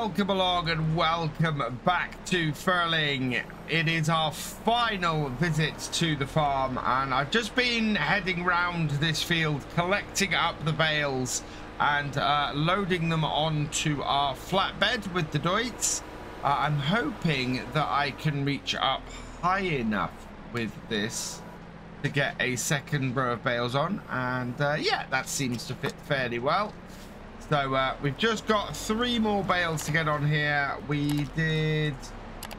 welcome along and welcome back to Frühling. It is our final visit to the farm, and I've just been heading round this field collecting up the bales and loading them onto our flatbed with the doits. I'm hoping that I can reach up high enough with this to get a second row of bales on, and yeah, that seems to fit fairly well. So we've just got 3 more bales to get on here. We did,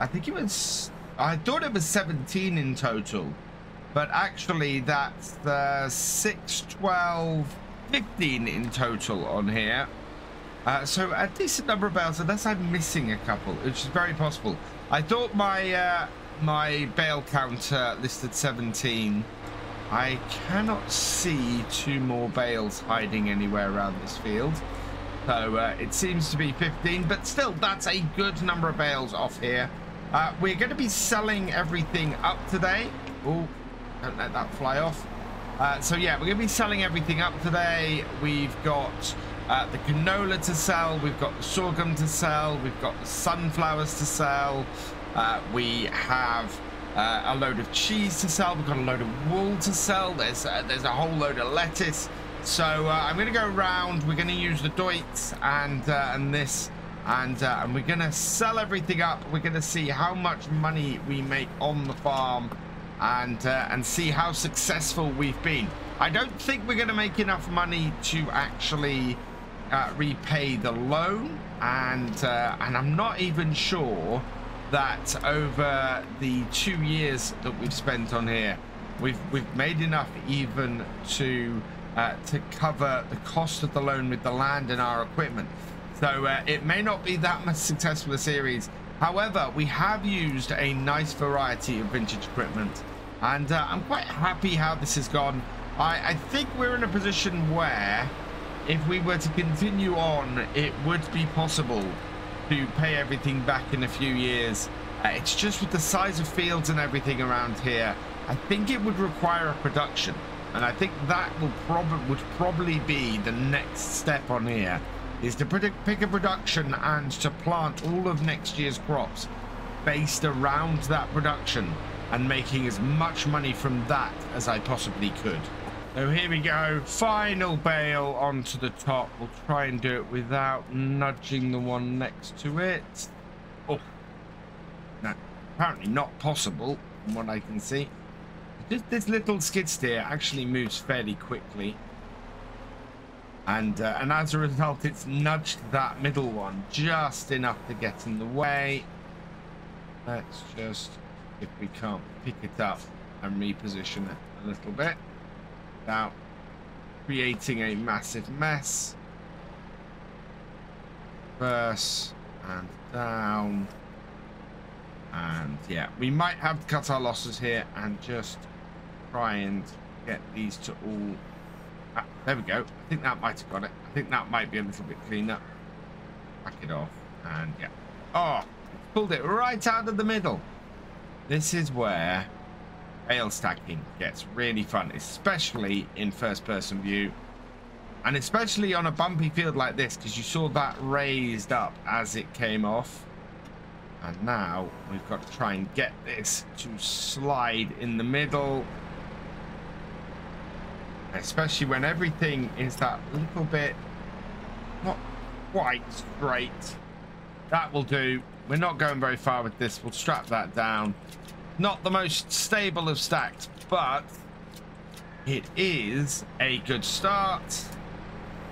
I thought it was 17 in total, but actually that's 6, 12, 15 in total on here. So a decent number of bales, unless I'm missing a couple, which is very possible. I thought my my bale counter listed 17. I cannot see 2 more bales hiding anywhere around this field. So it seems to be 15, but still, that's a good number of bales off here. We're going to be selling everything up today. Oh, don't let that fly off. So yeah, we're going to be selling everything up today. We've got the canola to sell. We've got the sorghum to sell. We've got the sunflowers to sell. We have a load of cheese to sell. We've got a load of wool to sell. There's a whole load of lettuce. So I'm going to go around. We're going to use the doits and this, and we're going to sell everything up. We're going to see how much money we make on the farm, and see how successful we've been. I don't think we're going to make enough money to actually repay the loan, and I'm not even sure that over the 2 years that we've spent on here, we've made enough even to cover the cost of the loan with the land and our equipment. So it may not be that much successful a series. However, we have used a nice variety of vintage equipment, and I'm quite happy how this has gone. I think we're in a position where if we were to continue on, it would be possible to pay everything back in a few years. It's just with the size of fields and everything around here, I think it would require a production, and I think that would probably be the next step on here, is to pick a production and to plant all of next year's crops based around that production, and making as much money from that as I possibly could. So here we go, final bale onto the top. We'll try and do it without nudging the one next to it. Oh, no, apparently not possible from what I can see. Just this little skid steer actually moves fairly quickly, and as a result, it's nudged that middle one just enough to get in the way. Let's just, if we can't pick it up and reposition it a little bit without creating a massive mess. Reverse and down, and yeah, we might have to cut our losses here and just try and get these to all. There we go. I think that might have got it. I think that might be a little bit cleaner. Back it off, and yeah. Oh, pulled it right out of the middle. This is where bale stacking gets really fun, especially in first-person view, and especially on a bumpy field like this, because you saw that raised up as it came off. And now we've got to try and get this to slide in the middle, especially when everything is that little bit not quite straight. That will do. We're not going very far with this. We'll strap that down. Not the most stable of stacks, but it is a good start.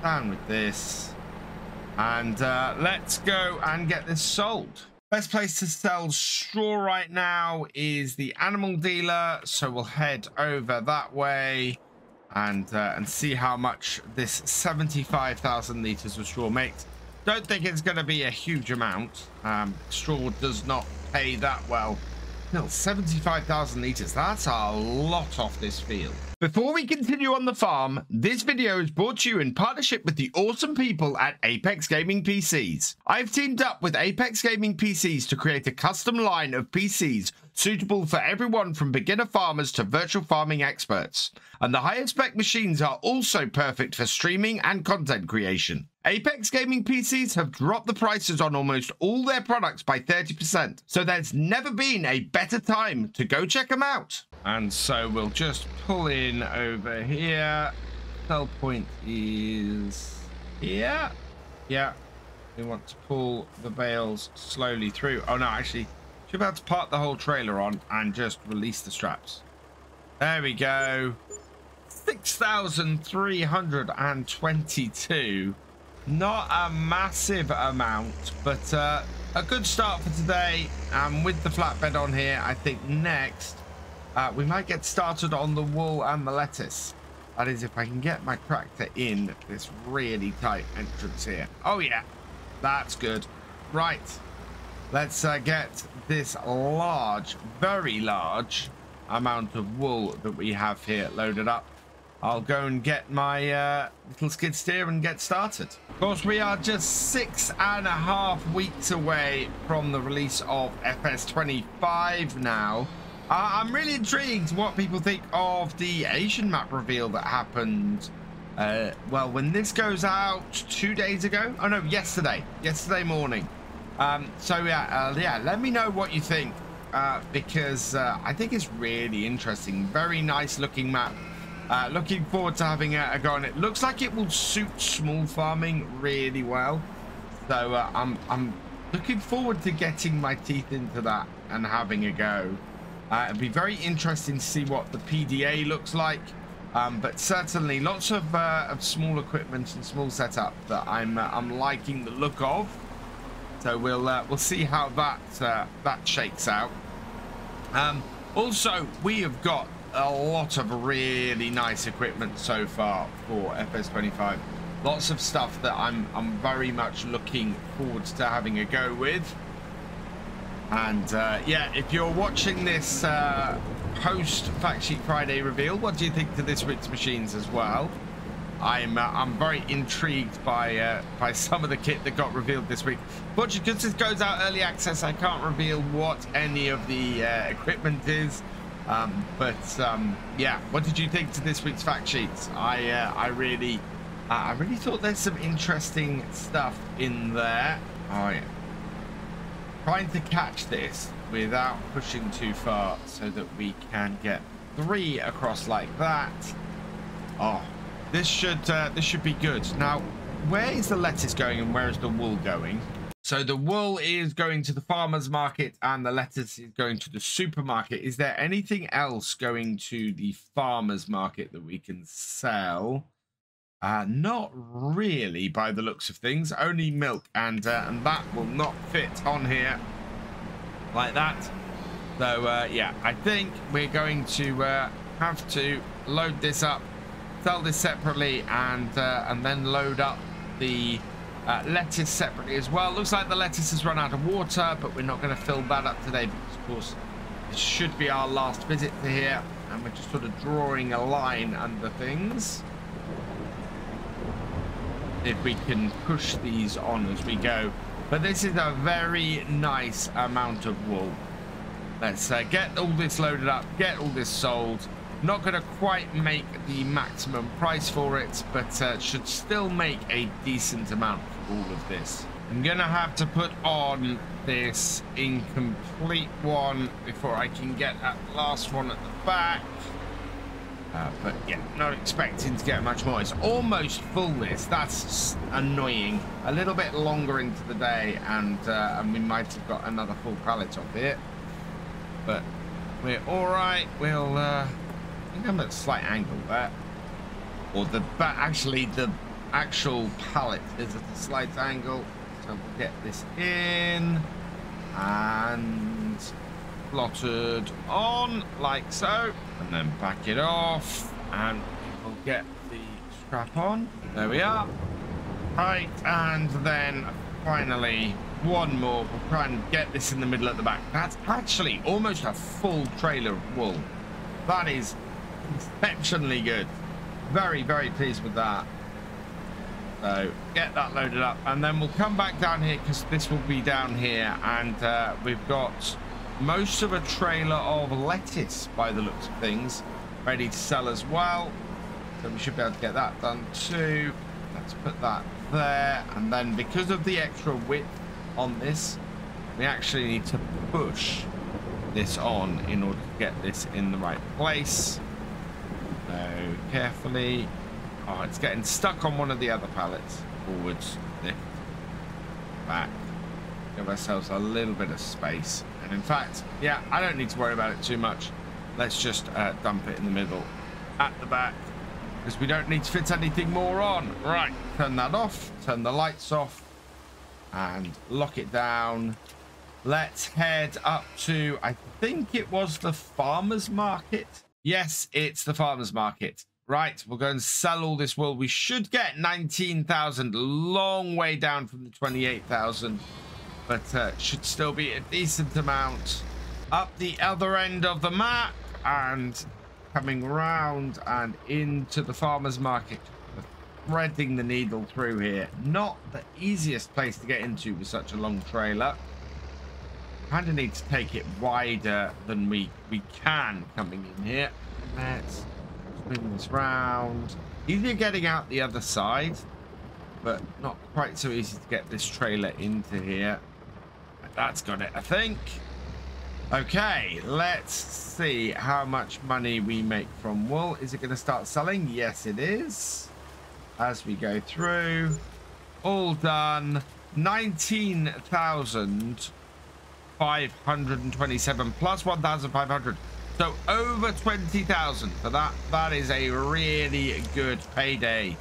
Down with this, and let's go and get this sold. Best place to sell straw right now is the animal dealer, so we'll head over that way and see how much this 75,000 litres of straw makes. Don't think it's going to be a huge amount. Straw does not pay that well. Still, 75,000 litres, that's a lot off this field. Before we continue on the farm, this video is brought to you in partnership with the awesome people at Apex Gaming PCs. I've teamed up with Apex Gaming PCs to create a custom line of PCs suitable for everyone from beginner farmers to virtual farming experts. And the highest spec machines are also perfect for streaming and content creation. Apex Gaming PCs have dropped the prices on almost all their products by 30%, so there's never been a better time to go check them out. And so we'll just pull in over here. Sell point is here. Yeah, we want to pull the bales slowly through. Oh no, actually, should be able to park the whole trailer on and just release the straps. There we go. 6,322. Not a massive amount, but a good start for today. With the flatbed on here, I think next we might get started on the wool and the lettuce. That is, if I can get my tractor in this really tight entrance here. Oh yeah, that's good. Right, let's get this large, very large amount of wool that we have here loaded up. I'll go and get my little skid steer and get started. Of course, we are just 6.5 weeks away from the release of FS25 now. I'm really intrigued what people think of the Asian map reveal that happened. Well, when this goes out 2 days ago. Oh no, yesterday morning. So yeah, let me know what you think, because I think it's really interesting. Very nice looking map. Looking forward to having a go on it. Looks like it will suit small farming really well. So I'm looking forward to getting my teeth into that and having a go. It'd be very interesting to see what the PDA looks like. But certainly lots of small equipment and small setup that I'm liking the look of. So we'll see how that shakes out. Also, we have got a lot of really nice equipment so far for FS25. Lots of stuff that I'm very much looking forward to having a go with. And yeah, if you're watching this post Fact Sheet Friday reveal, what do you think to this week's machines as well? I'm very intrigued by some of the kit that got revealed this week. But because this goes out early access, I can't reveal what any of the equipment is. Yeah, what did you think to this week's fact sheets? I really thought there's some interesting stuff in there. Oh yeah, trying to catch this without pushing too far so that we can get 3 across like that. Oh, this should be good. Now, where is the lettuce going and where is the wool going? So the wool is going to the farmer's market and the lettuce is going to the supermarket. Is there anything else going to the farmer's market that we can sell? Not really, by the looks of things. Only milk, and that will not fit on here like that. So yeah, I think we're going to have to load this up, sell this separately, and then load up the lettuce separately as well. Looks like the lettuce has run out of water, but we're not going to fill that up today because, of course, it should be our last visit to here, and we're just sort of drawing a line under things. If we can push these on as we go. But this is a very nice amount of wool. Let's get all this loaded up, get all this sold. Not going to quite make the maximum price for it, but should still make a decent amount for all of this. I'm going to have to put on this incomplete one before I can get that last one at the back. But yeah, not expecting to get much more. It's almost full, this. That's annoying. A little bit longer into the day, and we might have got another full pallet off here. But we're all right. We'll... I think I'm at a slight angle there. Or actually the actual pallet is at a slight angle. So we'll get this in and plotted on like so, and then back it off, and we'll get the strap on. There we are. Right, and then finally one more. We'll try and get this in the middle at the back. That's actually almost a full trailer of wool. That is exceptionally good. Very, very pleased with that. So get that loaded up, and then we'll come back down here because this will be down here, and we've got most of a trailer of lettuce by the looks of things, ready to sell as well. So we should be able to get that done too. Let's put that there. And then because of the extra width on this, we actually need to push this on in order to get this in the right place. So carefully. Oh, it's getting stuck on one of the other pallets. Forwards, lift, back. Give ourselves a little bit of space. And in fact, yeah, I don't need to worry about it too much. Let's just dump it in the middle at the back, because we don't need to fit anything more on. Right, turn that off, turn the lights off, and lock it down. Let's head up to, I think it was the farmer's market. Yes, it's the farmer's market. Right, we'll go and sell all this wool. We should get 19,000, long way down from the 28,000, but should still be a decent amount. Up the other end of the map and coming round and into the farmer's market. Threading the needle through here. Not the easiest place to get into with such a long trailer. Kind of need to take it wider than we can coming in here. Let's spin this round. Easier getting out the other side, but not quite so easy to get this trailer into here. That's got it, I think. Okay, let's see how much money we make from wool. Is it going to start selling? Yes, it is. As we go through, all done. 19,527 plus 1,500. So over 20,000 for that. That is a really good payday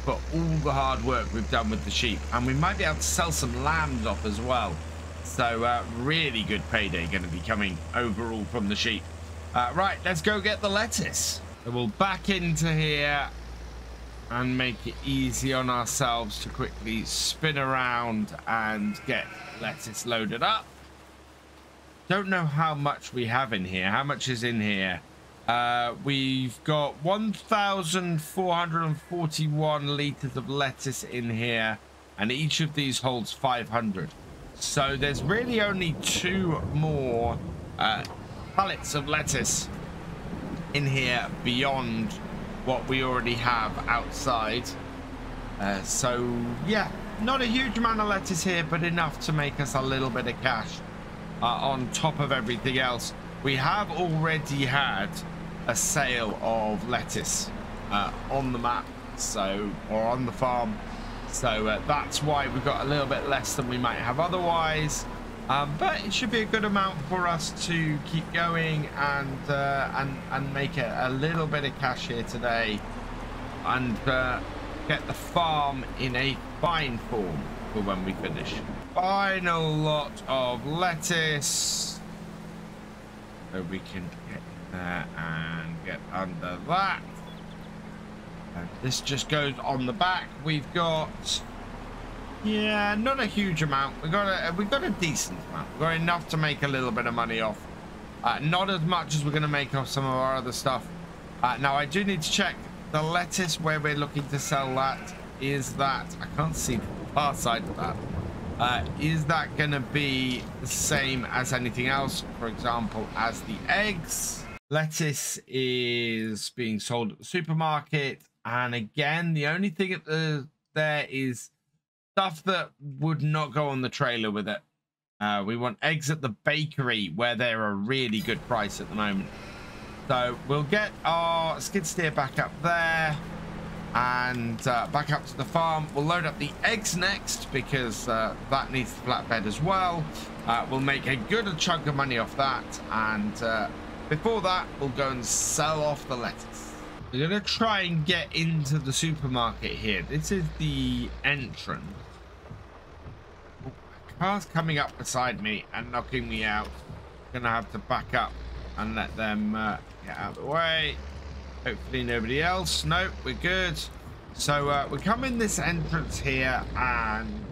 for all the hard work we've done with the sheep. And we might be able to sell some lambs off as well. So really good payday going to be coming overall from the sheep. Right, let's go get the lettuce. So we'll back into here and make it easy on ourselves to quickly spin around and get lettuce loaded up. Don't know how much we have in here. How much is in here? We've got 1,441 liters of lettuce in here, and each of these holds 500. So there's really only 2 more pallets of lettuce in here beyond what we already have outside. So yeah, not a huge amount of lettuce here, but enough to make us a little bit of cash on top of everything else. We have already had a sale of lettuce on the map, so, or on the farm. So that's why we've got a little bit less than we might have otherwise, but it should be a good amount for us to keep going and make a little bit of cash here today, and get the farm in a fine form for when we finish. Final lot of lettuce, so we can get in there and get under that. And this just goes on the back. We've got, yeah, not a huge amount. We got a decent amount. We've got enough to make a little bit of money off. Not as much as we're going to make off some of our other stuff. Now I do need to check the lettuce where we're looking to sell that. Is that, I can't see the far side of that. Is that going to be the same as anything else? For example, as the eggs. Lettuce is being sold at the supermarket. And again, the only thing there is stuff that would not go on the trailer with it. We want eggs at the bakery where they're a really good price at the moment. So we'll get our skid steer back up there and back up to the farm. We'll load up the eggs next because that needs the flatbed as well. We'll make a good chunk of money off that. And before that, we'll go and sell off the lettuce. We're going to try and get into the supermarket here. This is the entrance. Oh, car's coming up beside me and knocking me out. Going to have to back up and let them get out of the way. Hopefully nobody else. Nope, we're good. So we come in this entrance here, and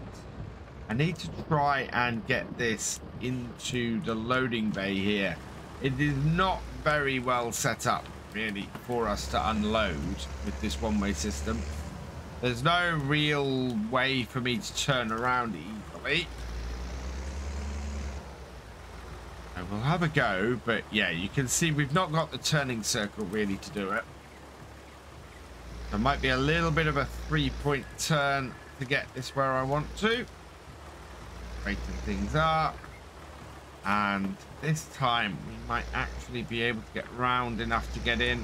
I need to try and get this into the loading bay here. It is not very well set up really for us to unload with this one-way system. There's no real way for me to turn around easily. We'll have a go, but yeah, you can see we've not got the turning circle really to do it. There might be a little bit of a 3-point turn to get this where I want to. Straighten things up. And this time we might actually be able to get round enough to get in.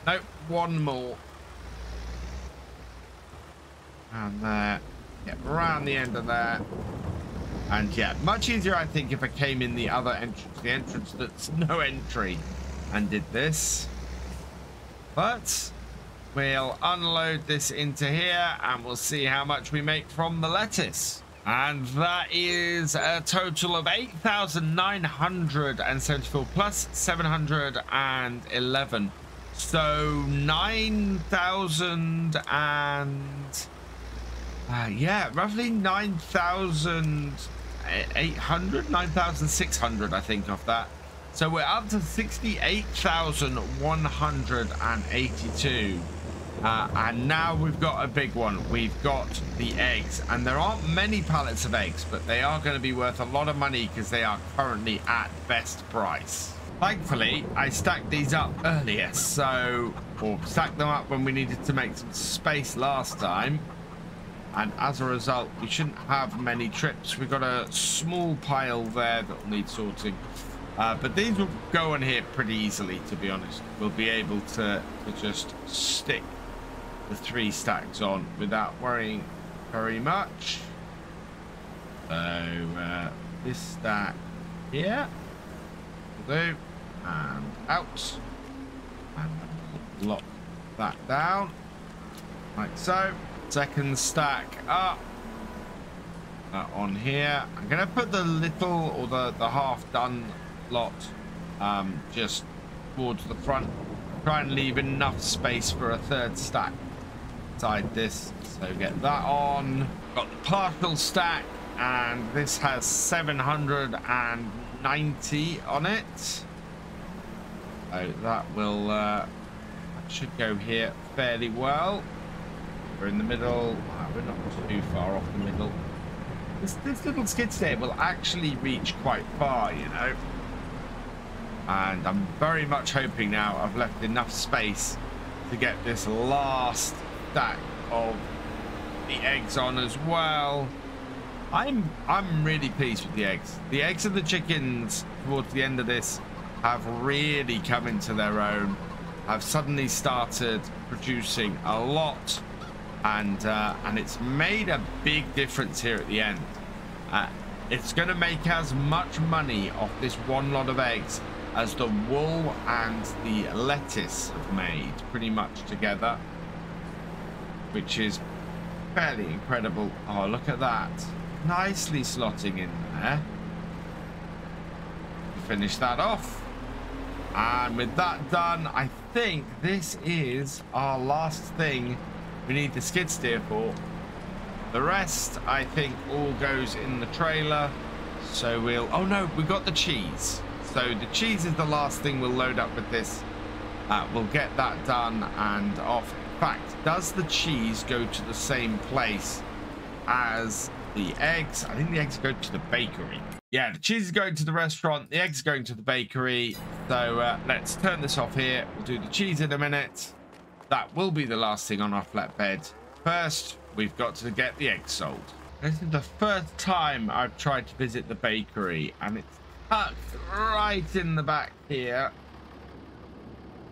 Nope, one more. And there. Get around the end of there. And yeah, much easier, I think, if I came in the other entrance. The entrance that's no entry. And did this. But we'll unload this into here. And we'll see how much we make from the lettuce. And that is a total of 8,974 plus 711. So 9,000 and yeah, roughly 9,800, 9,600, I think, off that. So we're up to 68,182. And now we've got a big one. We've got the eggs, and there aren't many pallets of eggs, but they are going to be worth a lot of money because they are currently at best price. Thankfully, I stacked these up earlier, or stacked them up when we needed to make some space last time. And as a result, we shouldn't have many trips. We've got a small pile there that will need sorting. But these will go on here pretty easily, to be honest. We'll be able to just stick the 3 stacks on without worrying very much. So this stack here will do, and out, and lock that down like so. Second stack up on here. I'm gonna put the little, or the half done lot just towards the front. Try and leave enough space for a 3rd stack inside this. So get that on. Got the partial stack, and this has 790 on it. So that will that should go here fairly well. We're in the middle. We're not too far off the middle. This little skid steer will actually reach quite far, you know. And I'm very much hoping now I've left enough space to get this last stack of the eggs on as well. I'm really pleased with the eggs. The eggs and the chickens towards the end of this have really come into their own. I've suddenly started producing a lot. And it's made a big difference here at the end. It's going to make as much money off this one lot of eggs as the wool and the lettuce have made pretty much together, which is fairly incredible. Oh, look at that. Nicely slotting in there. Finish that off. And with that done, I think this is our last thing we need the skid steer for. The rest, I think, all goes in the trailer. So we'll... Oh, no, we've got the cheese. So the cheese is the last thing we'll load up with this. We'll get that done and off. In fact, does the cheese go to the same place as the eggs? I think the eggs go to the bakery. Yeah, the cheese is going to the restaurant. The eggs are going to the bakery. So let's turn this off here. We'll do the cheese in a minute. That will be the last thing on our flatbed. First, we've got to get the eggs sold. This is the first time I've tried to visit the bakery, and it's tucked right in the back here.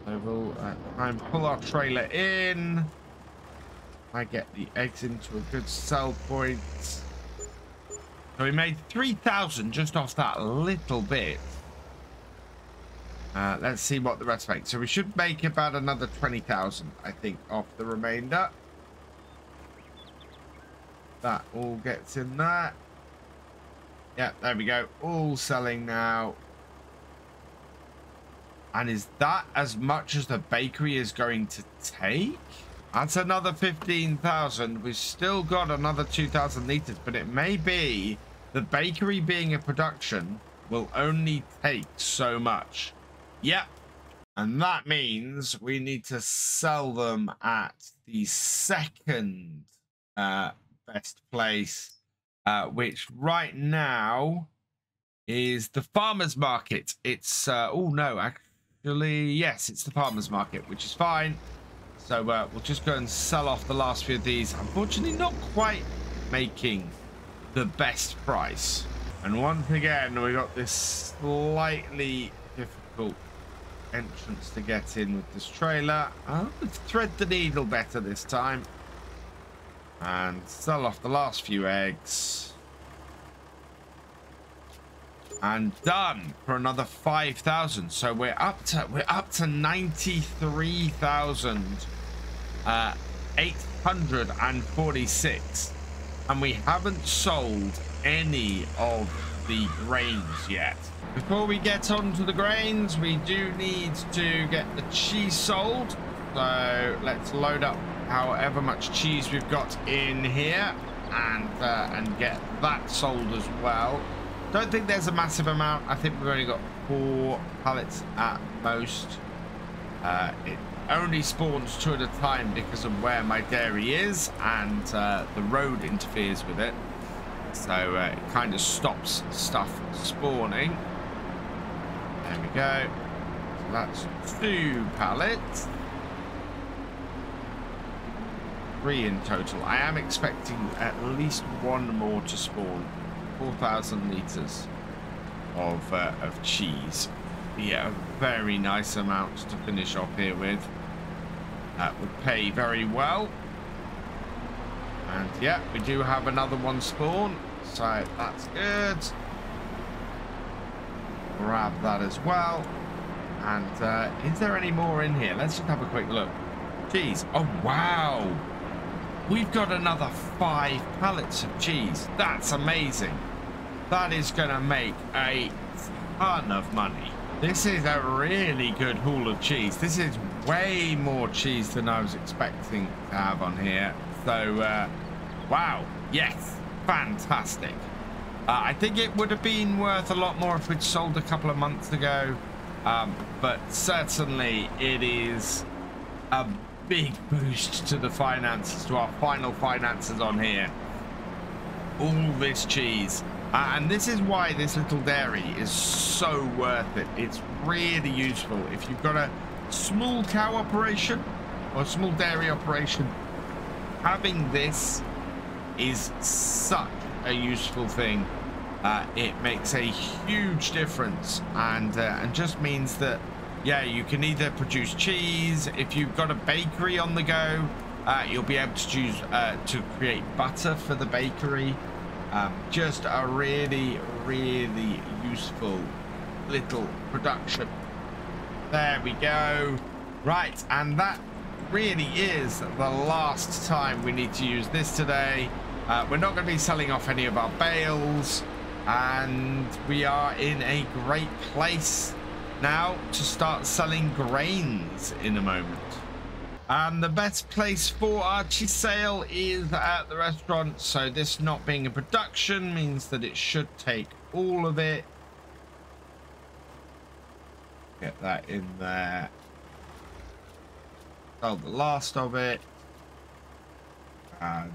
So we'll try and pull our trailer in. I get the eggs into a good sell point. So we made 3,000 just off that little bit. Let's see what the rest makes. So we should make about another 20,000, I think, off the remainder. That all gets in there. Yeah, there we go. All selling now. And is that as much as the bakery is going to take? That's another 15,000. We've still got another 2,000 litres, but it may be the bakery being a production will only take so much. Yep. And that means we need to sell them at the second best place, which right now is the farmer's market. It's oh no, actually yes, it's the farmer's market, which is fine. So we'll just go and sell off the last few of these. Unfortunately, not quite making the best price. And once again, we got this slightly difficult entrance to get in with this trailer. Let's thread the needle better this time and sell off the last few eggs. And done for another 5,000. So we're up to 93,846, and we haven't sold any of the grains yet. Before we get on to the grains, we do need to get the cheese sold. So let's load up however much cheese we've got in here and get that sold as well. Don't think there's a massive amount. I think we've only got 4 pallets at most. It only spawns 2 at a time because of where my dairy is, and the road interferes with it. So it kind of stops stuff spawning. There we go. So that's 2 pallets. 3 in total. I am expecting at least 1 more to spawn. 4,000 litres of cheese. Yeah, a very nice amount to finish off here with. That would pay very well. And yeah, we do have another one spawn, so that's good. Grab that as well. And is there any more in here? Let's just have a quick look. Cheese. Oh wow, we've got another 5 pallets of cheese. That's amazing. That is gonna make a ton of money. This is a really good haul of cheese. This is way more cheese than I was expecting to have on here. So wow, yes, fantastic. I think it would have been worth a lot more if we'd sold a couple of months ago, but certainly it is a big boost to the finances, to our final finances on here. All this cheese. And this is why this little dairy is so worth it. It's really useful. If you've got a small cow operation or a small dairy operation, having this is such a useful thing. It makes a huge difference, and just means that, yeah, you can either produce cheese. If you've got a bakery on the go, you'll be able to choose to create butter for the bakery. Just a really, really useful little production. There we go. Right, and that really is the last time we need to use this today. We're not going to be selling off any of our bales, and we are in a great place now to start selling grains in a moment. And the best place for our cheese sale is at the restaurant. So this not being a production means that it should take all of it. Get that in there. Sell the last of it. And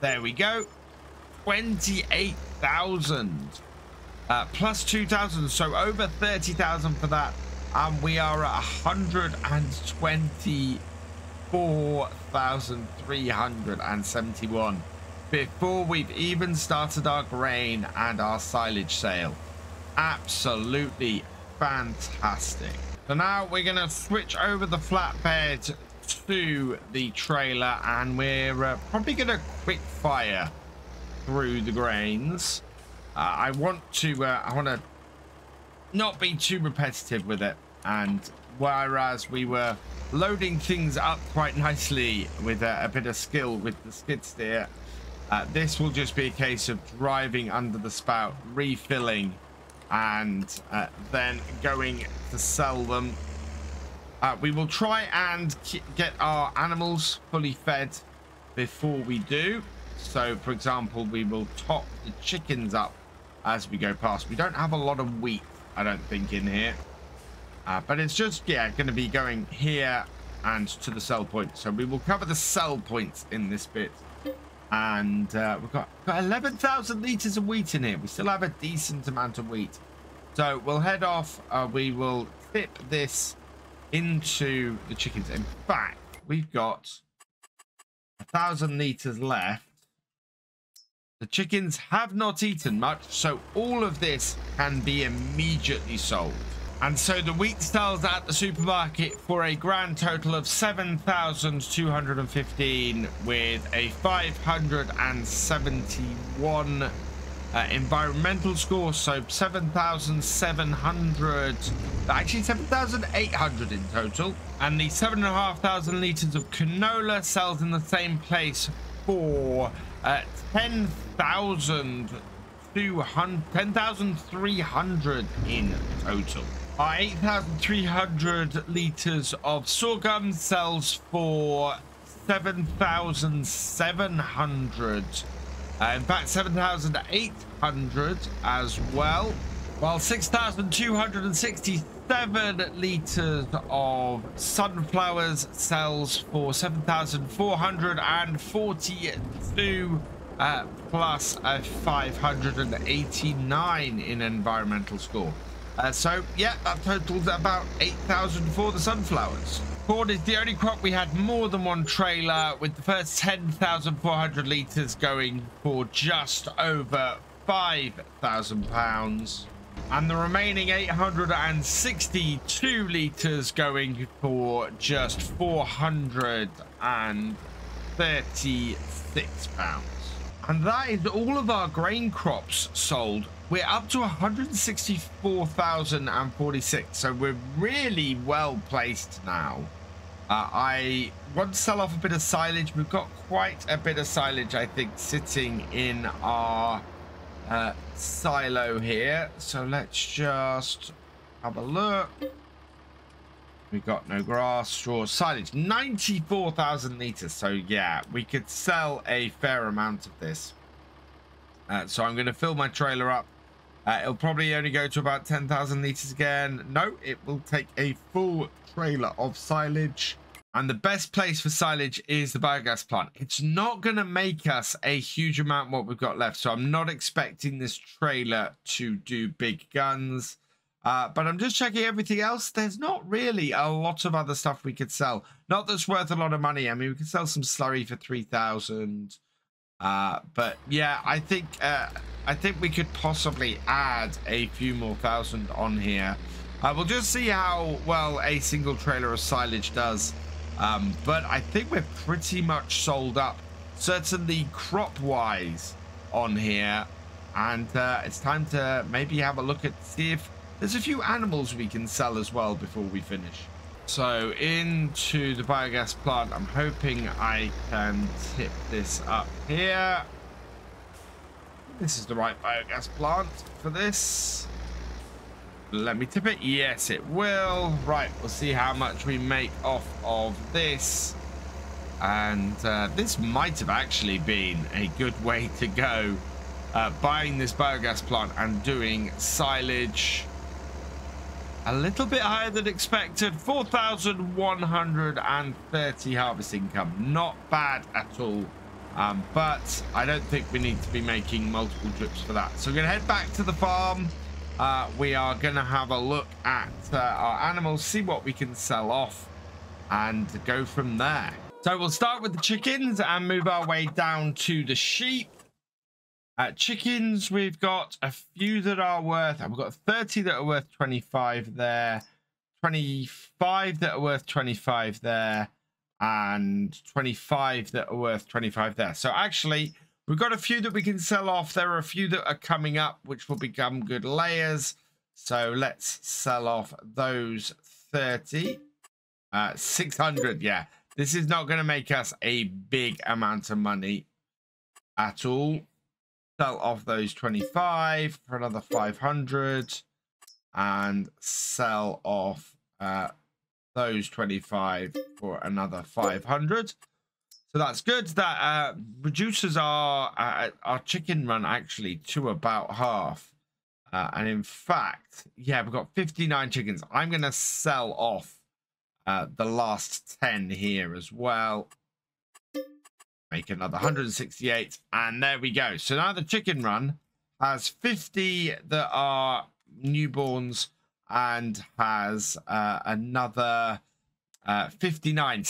there we go. 28,000 plus 2,000. So over 30,000 for that. And we are at 124,371 before we've even started our grain and our silage sale. Absolutely fantastic. So now we're going to switch over the flatbed to the trailer, and we're probably going to quick fire through the grains. I want to not be too repetitive with it, and whereas we were loading things up quite nicely with a bit of skill with the skid steer, this will just be a case of driving under the spout, refilling, and then going to sell them. We will try and get our animals fully fed before we do. So for example, we will top the chickens up as we go past. We don't have a lot of wheat, I don't think, in here. But it's just, yeah, going to be going here and to the sell point. So we will cover the sell points in this bit. And we've got 11,000 litres of wheat in here. We still have a decent amount of wheat. So we'll head off. We will tip this into the chickens. In fact, we've got 1,000 liters left. The chickens have not eaten much, so all of this can be immediately sold. And so the wheat sells at the supermarket for a grand total of 7,215 with a 571 environmental score. So 7,700, actually 7,800 in total. And the 7,500 liters of canola sells in the same place for 10,300 in total. Our 8,300 liters of sorghum sells for 7,700. In fact, 7,800 as well. While 6,267 liters of sunflowers sells for 7,442 plus a 589 in environmental score. So yeah, that totals about 8,000 for the sunflowers. Corn is the only crop we had more than one trailer, with the first 10,400 liters going for just over £5,000 and the remaining 862 liters going for just £436. And that is all of our grain crops sold. We're up to 164,046, so we're really well placed now. I want to sell off a bit of silage. We've got quite a bit of silage, I think, sitting in our silo here. So let's just have a look. We've got no grass, straw, silage, 94,000 liters. So yeah, we could sell a fair amount of this. So I'm going to fill my trailer up. It'll probably only go to about 10,000 liters again. No, it will take a full trailer of silage. And the best place for silage is the biogas plant. It's not going to make us a huge amount what we've got left. So I'm not expecting this trailer to do big guns. But I'm just checking everything else. There's not really a lot of other stuff we could sell. Not that's worth a lot of money. I mean, we could sell some slurry for 3,000. But yeah, I think we could possibly add a few more thousand on here. We'll just see how well a single trailer of silage does. But I think we're pretty much sold up, certainly crop-wise on here. And it's time to maybe have a look at, see if there's a few animals we can sell as well before we finish. So into the biogas plant, I'm hoping I can tip this up here. This is the right biogas plant for this. Let me tip it. Yes, it will. Right, we'll see how much we make off of this. And this might have actually been a good way to go. Buying this biogas plant and doing silage. A little bit higher than expected. 4,130 harvest income. Not bad at all. But I don't think we need to be making multiple trips for that. So we're going to head back to the farm. We are going to have a look at our animals, see what we can sell off, and go from there. So we'll start with the chickens and move our way down to the sheep. Chickens, we've got a few that are worth, we've got 30 that are worth 25 there, 25 that are worth 25 there, and 25 that are worth 25 there. So actually, we've got a few that we can sell off. There are a few that are coming up, which will become good layers. So let's sell off those 30. 600, yeah. This is not going to make us a big amount of money at all. Sell off those 25 for another 500. And sell off those 25 for another 500. So that's good. That reduces our chicken run actually to about half. And in fact, yeah, we've got 59 chickens. I'm going to sell off the last 10 here as well. Make another 168. And there we go. So now the chicken run has 50 that are newborns and has another 59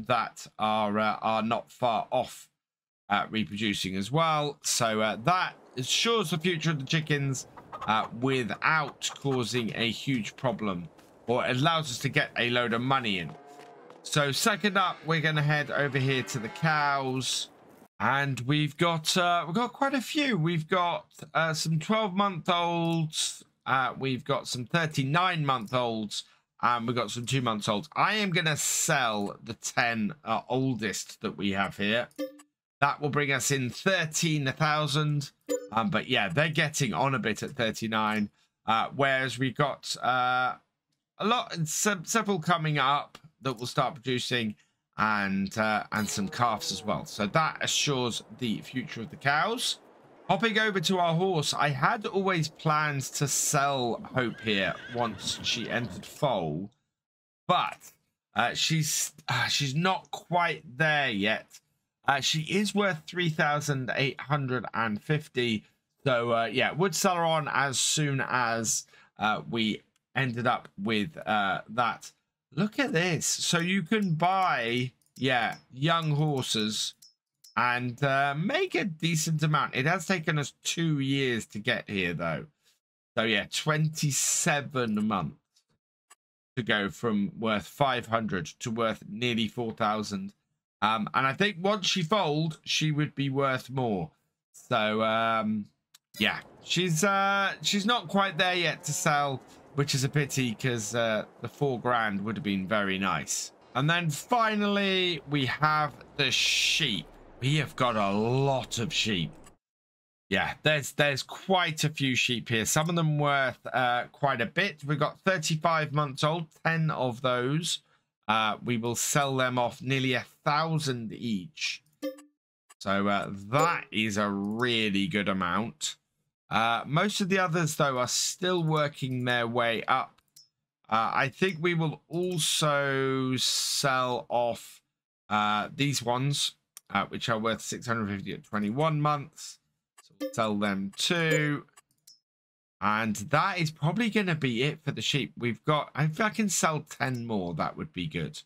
that are not far off reproducing as well. So that assures the future of the chickens without causing a huge problem, or it allows us to get a load of money in. So second up, we're going to head over here to the cows, and we've got quite a few. We've got some 12-month-olds, we've got some 39-month-olds, and we've got some 2-month-olds. I am going to sell the 10 oldest that we have here. That will bring us in 13,000. But yeah, they're getting on a bit at 39. Whereas we got several coming up that will start producing, and some calves as well. So that assures the future of the cows. Hopping over to our horse, I had always plans to sell Hope here once she entered foal, but she's not quite there yet. She is worth 3,850. So yeah, would sell her on as soon as we ended up with that. Look at this. So you can buy, yeah, young horses and make a decent amount. It has taken us 2 years to get here, though. So yeah, 27 months to go from worth 500 to worth nearly 4,000. And I think once she foaled, she would be worth more. So yeah, she's not quite there yet to sell, which is a pity, because the 4 grand would have been very nice. And then finally, we have the sheep. We have got a lot of sheep. Yeah, there's quite a few sheep here. Some of them worth quite a bit. We've got 35 months old, 10 of those. We will sell them off nearly 1,000 each. So that is a really good amount. Most of the others, though, are still working their way up. I think we will also sell off these ones, which are worth 650 at 21 months. So we'll sell them too. And that is probably going to be it for the sheep. We've got, if I can sell 10 more, that would be good.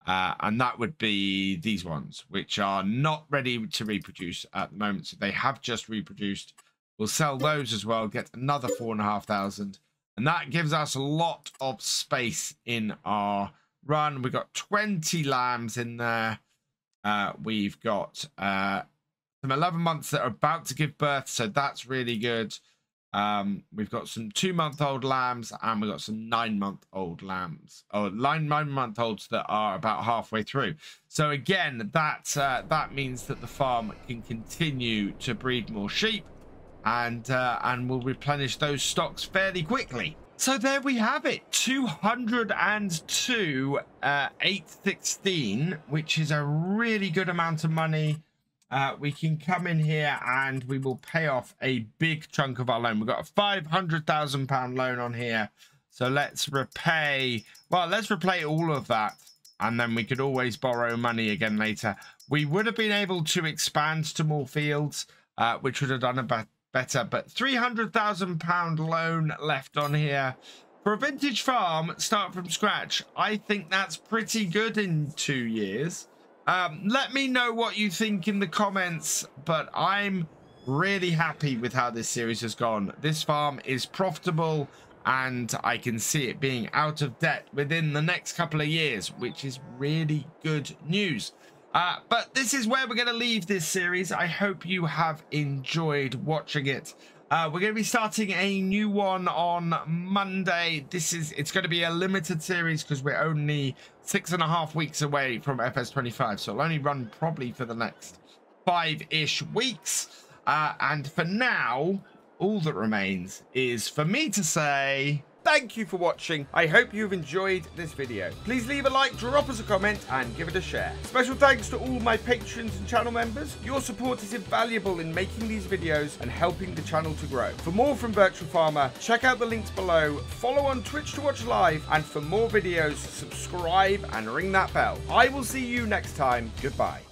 And that would be these ones, which are not ready to reproduce at the moment. So they have just reproduced. We'll sell those as well, get another 4,500. And that gives us a lot of space in our run. We've got 20 lambs in there. We've got some 11 months that are about to give birth. So that's really good. We've got some 2-month-old lambs, and we've got some 9-month-old lambs, or 9-month-olds that are about halfway through. So again, that means that the farm can continue to breed more sheep, and will replenish those stocks fairly quickly. So there we have it, 202 816, which is a really good amount of money. We can come in here and we will pay off a big chunk of our loan. We've got a £500,000 loan on here. So let's repay, well, let's repay all of that. And then we could always borrow money again later. We would have been able to expand to more fields, which would have done a better. But £300,000 loan left on here. For a vintage farm, start from scratch, I think that's pretty good in 2 years. Let me know what you think in the comments, but I'm really happy with how this series has gone. This farm is profitable, and I can see it being out of debt within the next couple of years, which is really good news. But this is where we're going to leave this series. I hope you have enjoyed watching it. We're going to be starting a new one on Monday. It's going to be a limited series because we're only 6.5 weeks away from FS25. So it'll only run probably for the next 5-ish weeks. And for now, all that remains is for me to say thank you for watching. I hope you've enjoyed this video. Please leave a like, drop us a comment, and give it a share. Special thanks to all my patrons and channel members. Your support is invaluable in making these videos and helping the channel to grow. For more from Virtual Farmer, check out the links below, follow on Twitch to watch live, and for more videos, subscribe and ring that bell. I will see you next time. Goodbye.